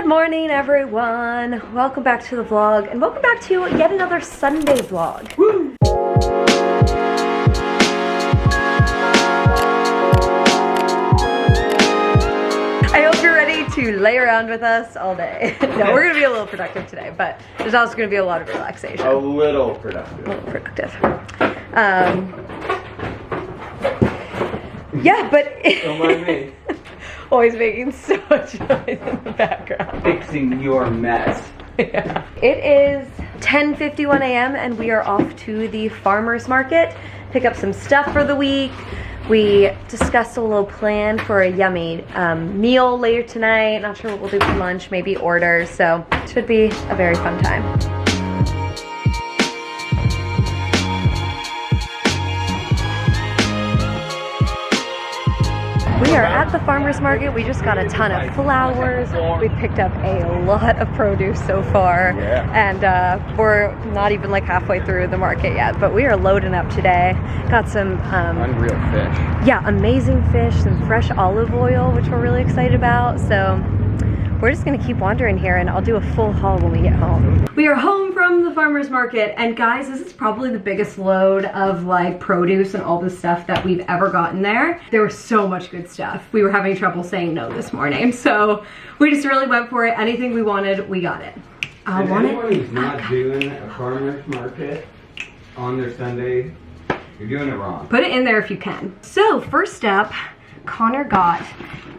Good morning, everyone. Welcome back to the vlog, and welcome back to yet another Sunday vlog. Woo! I hope you're ready to lay around with us all day. No, we're gonna be a little productive today, but there's also gonna be a lot of relaxation. A little productive. A little productive. Yeah, but Don't mind me. Always making so much noise in the background. Fixing your mess. Yeah. It is 10:51 a.m. and we are off to the farmer's market, pick up some stuff for the week. We discussed a little plan for a yummy meal later tonight. Not sure what we'll do for lunch, maybe order. So it should be a very fun time. We are at the farmer's market. We just got a ton of flowers. We picked up a lot of produce so far. Yeah. And we're not even like halfway through the market yet, but we are loading up today. Got some Unreal fish. yeah, amazing fish, some fresh olive oil, which we're really excited about. So we're just gonna keep wandering here, and I'll do a full haul when we get home. We are home from the farmer's market, and guys, this is probably the biggest load of like produce and all the stuff that we've ever gotten there. There was so much good stuff. We were having trouble saying no this morning, so we just really went for it. Anything we wanted, we got it. I want anyone it. who's not doing a farmer's market on their Sunday, you're doing it wrong. Put it in there if you can. So first up, Connor got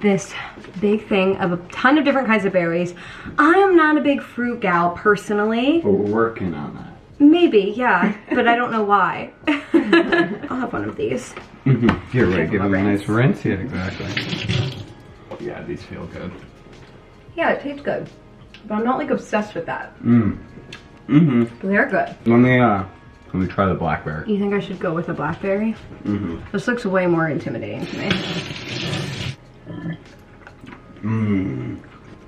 this big thing of a ton of different kinds of berries. I am not a big fruit gal personally. But we're working on that. Maybe, yeah, but I don't know why. I'll have one of these. Here, wait, give them a nice rinse. Yeah, exactly. Yeah, these feel good. Yeah, it tastes good, but I'm not like obsessed with that. But they're good. Let me try the blackberry. You think I should go with a blackberry? This looks way more intimidating to me.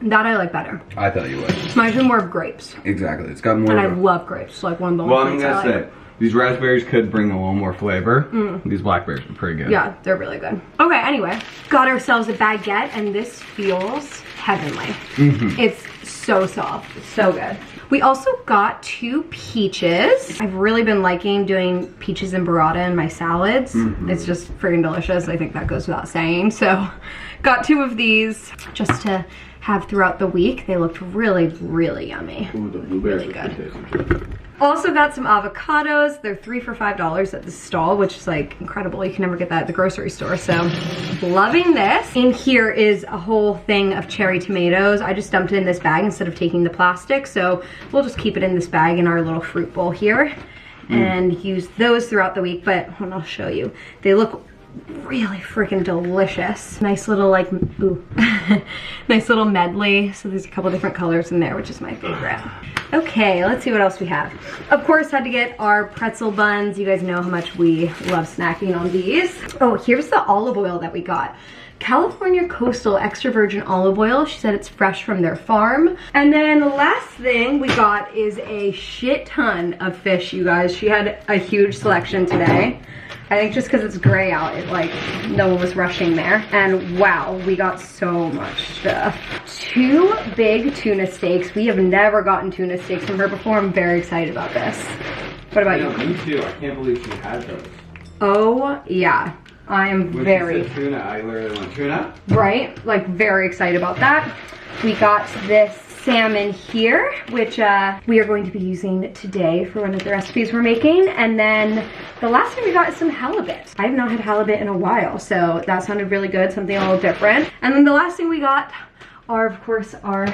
That I like better. I thought you would. Reminds me more of grapes. Exactly, it's got more And I of a... love grapes, like one of the Well, only I'm fruits I gonna like. say, these raspberries could bring a little more flavor. These blackberries are pretty good. Yeah, they're really good. Okay, anyway, got ourselves a baguette, and this feels heavenly. It's so soft, it's so good. We also got 2 peaches. I've really been liking doing peaches and burrata in my salads. It's just freaking delicious. I think that goes without saying. So got 2 of these just to have throughout the week. They looked really, really yummy. Ooh, the blueberries Really are good. Also got some avocados. They're 3 for $5 at the stall, which is like incredible. You can never get that at the grocery store, so loving this. In here is a whole thing of cherry tomatoes. I just dumped it in this bag instead of taking the plastic, so we'll just keep it in this bag in our little fruit bowl here and use those throughout the week, but I'll show you. They look really freaking delicious. Nice little like, ooh, nice little medley. So there's a couple different colors in there, which is my favorite. Okay, let's see what else we have. Of course, had to get our pretzel buns. You guys know how much we love snacking on these. Oh, here's the olive oil that we got. California Coastal Extra Virgin Olive Oil. She said it's fresh from their farm. And then the last thing we got is a shit ton of fish, you guys. She had a huge selection today. I think just because it's gray out, it like, no one was rushing there. And wow, we got so much stuff. 2 big tuna steaks. We have never gotten tuna steaks from her before. I'm very excited about this. What about you? Me too. I can't believe she had those. Oh yeah, I am When very... she said tuna, I literally went, tuna? Right, like very excited about that. We got this salmon here, which we are going to be using today for one of the recipes we're making. And then the last thing we got is some halibut. I have not had halibut in a while, so that sounded really good, something a little different. And then the last thing we got are, of course, our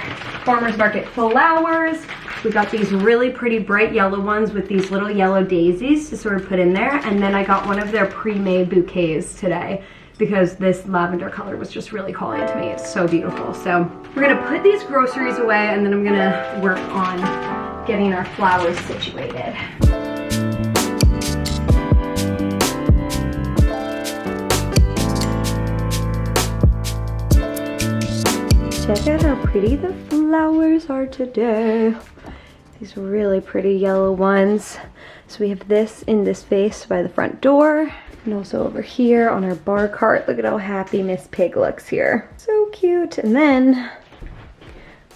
farmer's market flowers. We got these really pretty bright yellow ones with these little yellow daisies to sort of put in there. And then I got one of their pre-made bouquets today, because this lavender color was just really calling to me. It's so beautiful. So we're gonna put these groceries away, and then I'm gonna work on getting our flowers situated. Check out how pretty the flowers are today. These really pretty yellow ones. So we have this in this vase by the front door. And also over here on our bar cart. Look at how happy Miss Pig looks here. So cute. And then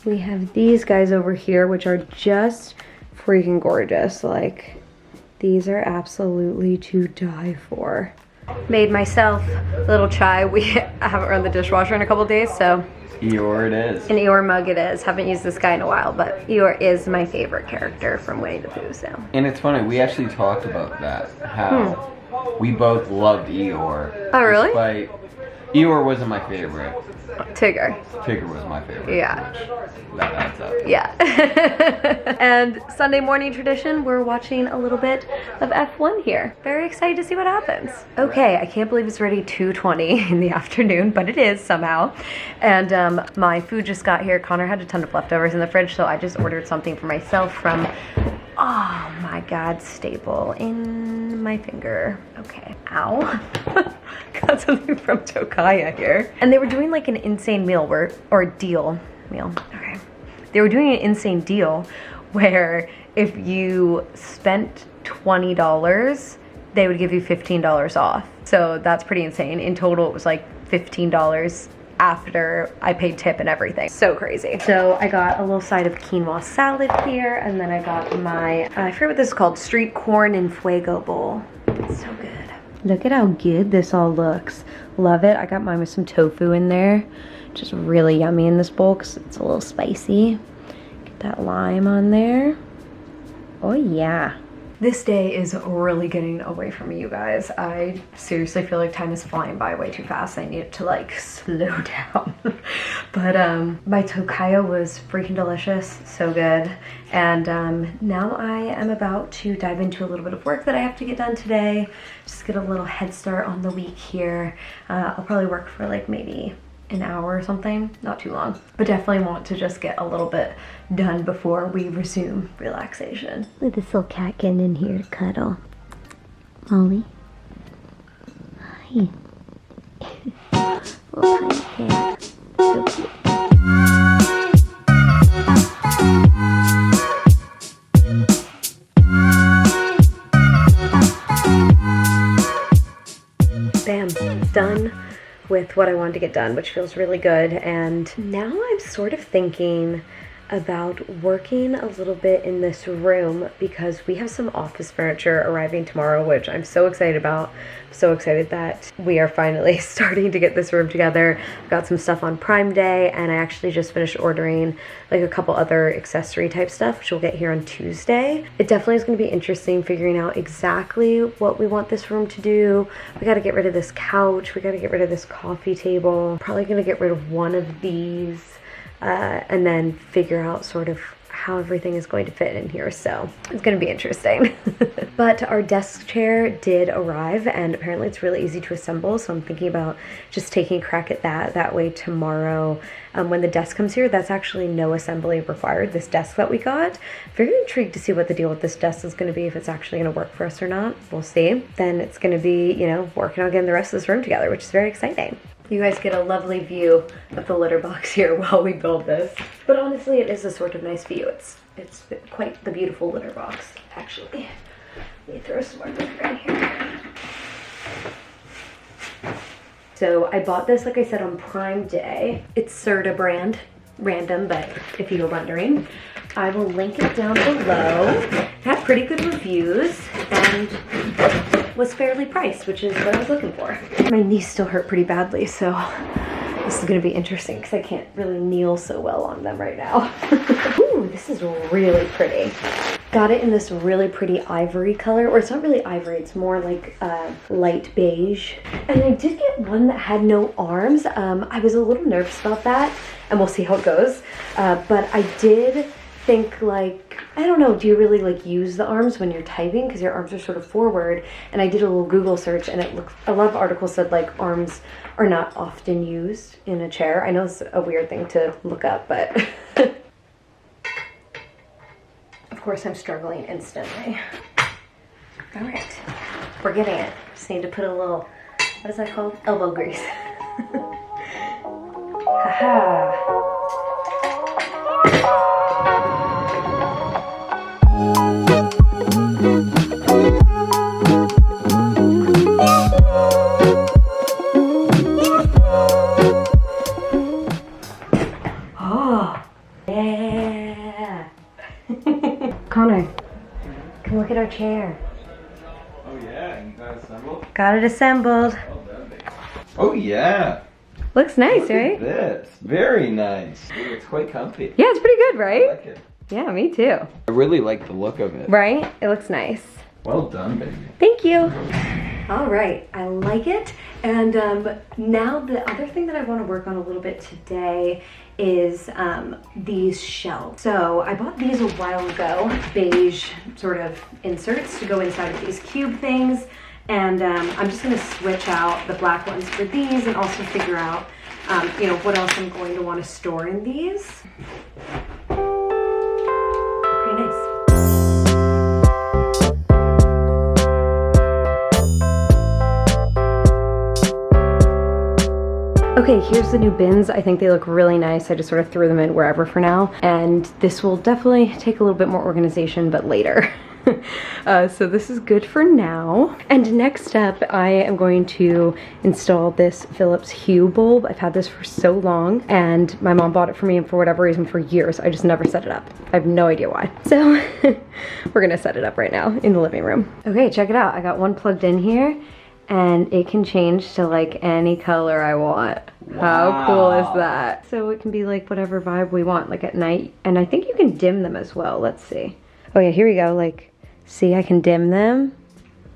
We have these guys over here, which are just freaking gorgeous. Like, these are absolutely to die for. Made myself a little chai. I haven't run the dishwasher in a couple days, so. Eeyore it is. An Eeyore mug it is. Haven't used this guy in a while, but Eeyore is my favorite character from Winnie the Pooh, so. And it's funny, we actually talked about that, how we both loved Eeyore. Oh, really? Despite, Eeyore wasn't my favorite. Tigger. Tigger was my favorite. Yeah. That adds up. Yeah. And Sunday morning tradition, we're watching a little bit of F1 here. Very excited to see what happens. Okay, I can't believe it's already 2:20 in the afternoon, but it is somehow. And my food just got here. Connor had a ton of leftovers in the fridge, so I just ordered something for myself from, oh my God, staple in my finger. Okay, ow. Got something from Tokaya here. And they were doing like an insane meal or deal. Okay. They were doing an insane deal where if you spent $20, they would give you $15 off. So that's pretty insane. In total, it was like $15 after I paid tip and everything. So crazy. So I got a little side of quinoa salad here, and then I got my, I forget what this is called, street corn and fuego bowl. It's so good. Look at how good this all looks. Love it. I got mine with some tofu in there. Just really yummy in this bowl because it's a little spicy. Get that lime on there. Oh yeah. This day is really getting away from me, you guys. I seriously feel like time is flying by way too fast. I need it to like slow down. But my tokaya was freaking delicious, so good. And now I am about to dive into a little bit of work that I have to get done today. Just get a little head start on the week here. I'll probably work for like maybe an hour or something, not too long, but definitely want to just get a little bit done before we resume relaxation. Look at this little cat getting in here to cuddle. Molly. Hi. Little tiny cat. So cute. Bam, done with what I wanted to get done, which feels really good. And now I'm sort of thinking about working a little bit in this room because we have some office furniture arriving tomorrow, which I'm so excited about. I'm so excited that we are finally starting to get this room together. I've got some stuff on Prime Day, and I actually just finished ordering like a couple other accessory type stuff, which we'll get here on Tuesday. It definitely is going to be interesting figuring out exactly what we want this room to do. We got to get rid of this couch. We got to get rid of this coffee table. Probably going to get rid of one of these. And then figure out sort of how everything is going to fit in here. So it's going to be interesting. But our desk chair did arrive, and apparently it's really easy to assemble. So I'm thinking about just taking a crack at that. That way tomorrow, when the desk comes here, that's actually no assembly required. This desk that we got. Very intrigued to see what the deal with this desk is going to be, if it's actually going to work for us or not. We'll see. Then it's going to be, you know, working on getting the rest of this room together, which is very exciting. You guys get a lovely view of the litter box here while we build this. But honestly, it is a sort of nice view. It's quite the beautiful litter box, actually. Let me throw some more litter in here. So I bought this, like I said, on Prime Day. It's Serta brand, random, but if you were wondering. I will link it down below. It had pretty good reviews and was fairly priced, which is what I was looking for. My knees still hurt pretty badly, so this is gonna be interesting because I can't really kneel so well on them right now. Ooh, this is really pretty. Got it in this really pretty ivory color, or it's not really ivory, it's more like light beige. And I did get one that had no arms. I was a little nervous about that, and we'll see how it goes. But I did think, like, I don't know, do you really like use the arms when you're typing because your arms are sort of forward? And I did a little Google search, and it looked, a lot of articles said like arms are not often used in a chair. I know it's a weird thing to look up, but of course I'm struggling instantly. All right, we're getting it. Just need to put a little, what is that called? Elbow grease. Haha. Yeah. Connor, come look at our chair. Oh yeah, you got it assembled? Got it assembled. Well done, baby. Oh yeah. Looks nice, Look right? at this. Very nice. Ooh, it's quite comfy. Yeah, it's pretty good, I right? like it. Yeah, me too. I really like the look of it. Right? It looks nice. Well done, baby. Thank you. All right, I like it. And now the other thing that I want to work on a little bit today is these shelves. So I bought these a while ago, beige sort of inserts to go inside of these cube things. And I'm just gonna switch out the black ones for these and also figure out, you know, what else I'm going to want to store in these. Pretty nice. Okay, here's the new bins. I think they look really nice. I just sort of threw them in wherever for now. And this will definitely take a little bit more organization, but later. So this is good for now. And next up, I am going to install this Philips Hue bulb. I've had this for so long, and my mom bought it for me, and for whatever reason, for years, I just never set it up. I have no idea why. So we're gonna set it up right now in the living room. Okay, check it out. I got one plugged in here, and it can change to like any color I want. Wow. How cool is that? So it can be like whatever vibe we want, like at night. And I think you can dim them as well. Let's see. Oh yeah, here we go. Like, see, I can dim them.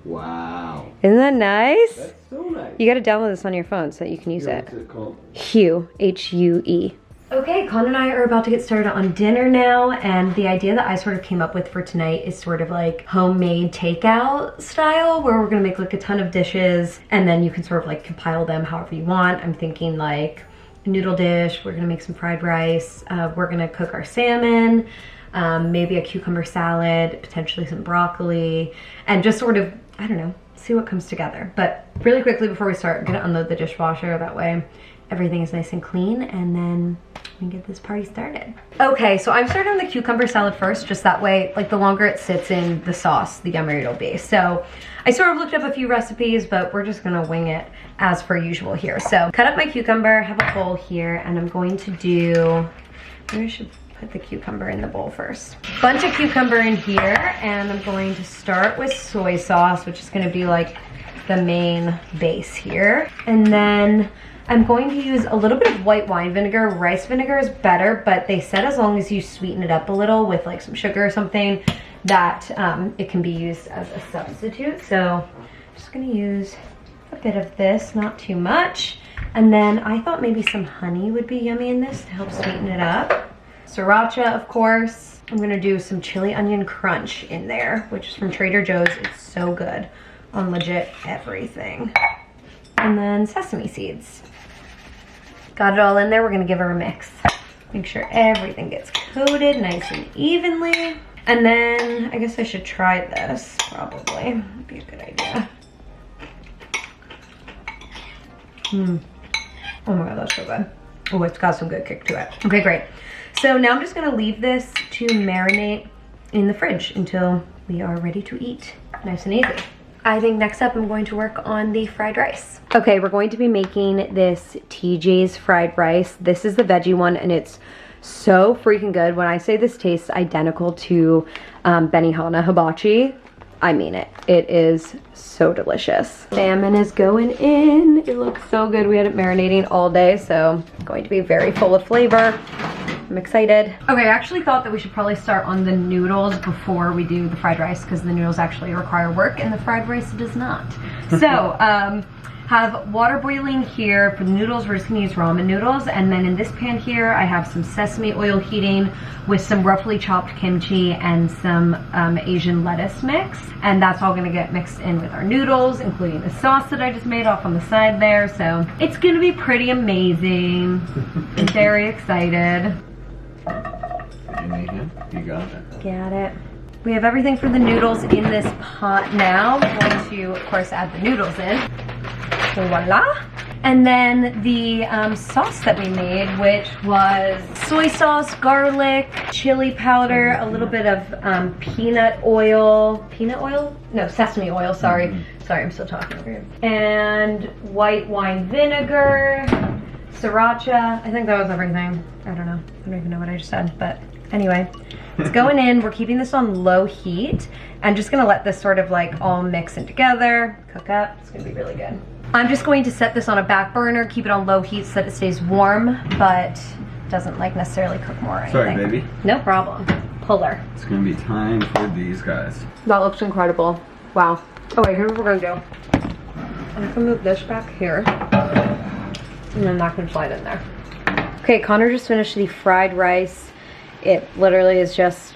Wow. Isn't that nice? That's so nice. You gotta download this on your phone so that you can use it. What's it called? Hue, H-U-E. Okay, Con and I are about to get started on dinner now, and the idea that I sort of came up with for tonight is sort of like homemade takeout style, where we're gonna make like a ton of dishes, and then you can sort of like compile them however you want. I'm thinking like a noodle dish, we're gonna make some fried rice, we're gonna cook our salmon, maybe a cucumber salad, potentially some broccoli, and just sort of, I don't know, see what comes together. But really quickly before we start, I'm gonna unload the dishwasher, that way everything is nice and clean, and then we can get this party started. Okay, so I'm starting on the cucumber salad first, just that way, like the longer it sits in the sauce, the yummier it'll be. So I sort of looked up a few recipes, but we're just gonna wing it as per usual here. So cut up my cucumber, have a bowl here, and I'm going to do, maybe I should put the cucumber in the bowl first. Bunch of cucumber in here, and I'm going to start with soy sauce, which is gonna be like the main base here. And then I'm going to use a little bit of white wine vinegar. Rice vinegar is better, but they said as long as you sweeten it up a little with like some sugar or something, that it can be used as a substitute. So I'm just gonna use a bit of this, not too much. And then I thought maybe some honey would be yummy in this to help sweeten it up. Sriracha, of course. I'm gonna do some chili onion crunch in there, which is from Trader Joe's. It's so good on legit everything. And then sesame seeds. Got it all in there. We're gonna give her a mix. Make sure everything gets coated nice and evenly. And then I guess I should try this, probably. That'd be a good idea. Oh my God, that's so good. Oh, it's got some good kick to it. Okay, great. So now I'm just gonna leave this to marinate in the fridge until we are ready to eat. Nice and easy. I think next up I'm going to work on the fried rice. Okay, we're going to be making this TJ's fried rice. This is the veggie one, and it's so freaking good. When I say this tastes identical to Benihana hibachi, I mean it. It is so delicious. Salmon is going in. It looks so good. We had it marinating all day, so it's going to be very full of flavor. I'm excited. Okay, I actually thought that we should probably start on the noodles before we do the fried rice, because the noodles actually require work and the fried rice does not. So, have water boiling here. For the noodles, we're just gonna use ramen noodles. And then in this pan here, I have some sesame oil heating with some roughly chopped kimchi and some Asian lettuce mix. And that's all gonna get mixed in with our noodles, including the sauce that I just made off on the side there. So it's gonna be pretty amazing. I'm very excited. Did you make it? You got it. Got it. We have everything for the noodles in this pot now. We're going to, of course, add the noodles in. Voila. And then the sauce that we made, which was soy sauce, garlic, chili powder, a little bit of peanut oil. Peanut oil? No, sesame oil, sorry. Sorry, I'm still talking over here. And white wine vinegar, Sriracha. I think that was everything. I don't know. I don't even know what I just said, but anyway. It's going in. We're keeping this on low heat. I'm just gonna let this sort of like all mix in together, cook up. It's gonna be really good. I'm just going to set this on a back burner, keep it on low heat so that it stays warm, but doesn't like necessarily cook more or anything. Sorry, baby. No problem. Puller. It's gonna be time for these guys. That looks incredible. Wow. Oh wait, here's what we're gonna do. I'm gonna move this back here, and then that can slide in there. Okay, Connor just finished the fried rice. It literally is just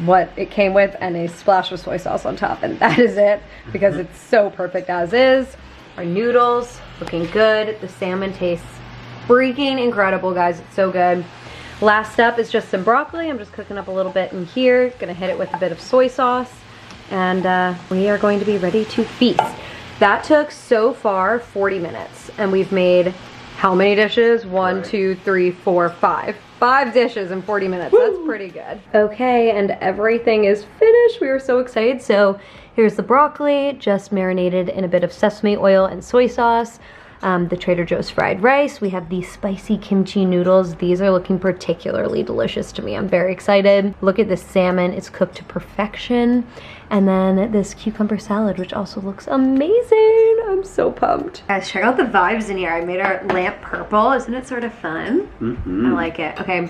what it came with and a splash of soy sauce on top, and that is it because it's so perfect as is. Our noodles looking good. The salmon tastes freaking incredible, guys. It's so good. Last up is just some broccoli. I'm just cooking up a little bit in here. Gonna hit it with a bit of soy sauce, and we are going to be ready to feast. That took so far 40 minutes, and we've made how many dishes? 1, 2, 3, 4, 5. 5 dishes in 40 minutes. Woo! That's pretty good. Okay, and everything is finished. We were so excited. So here's the broccoli, just marinated in a bit of sesame oil and soy sauce. The Trader Joe's fried rice. We have these spicy kimchi noodles. These are looking particularly delicious to me. I'm very excited. Look at this salmon. It's cooked to perfection. And then this cucumber salad, which also looks amazing. I'm so pumped. Guys, check out the vibes in here. I made our lamp purple. Isn't it sort of fun? I like it. Okay,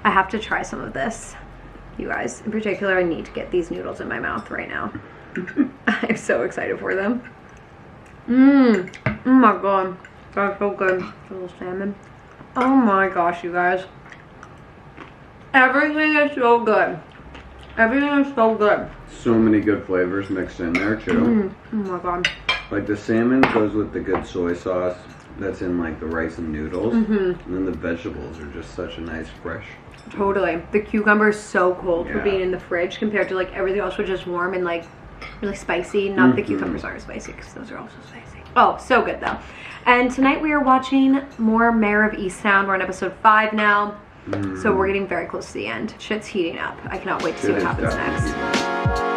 I have to try some of this. You guys, in particular, I need to get these noodles in my mouth right now. I'm so excited for them. Oh my god, that's so good. A little salmon. Oh my gosh, you guys. Everything is so good. Everything is so good. So many good flavors mixed in there too. Oh my god. Like the salmon goes with the good soy sauce that's in like the rice and noodles. And then the vegetables are just such a nice fresh. Totally. The cucumber is so cold for being in the fridge compared to like everything else, which is warm and like really spicy. Not the cucumbers aren't spicy because those are also spicy. Oh, so good though. And tonight we are watching more Mayor of Easttown. We're on episode 5 now. So we're getting very close to the end. Shit's heating up. I cannot wait to see what happens next.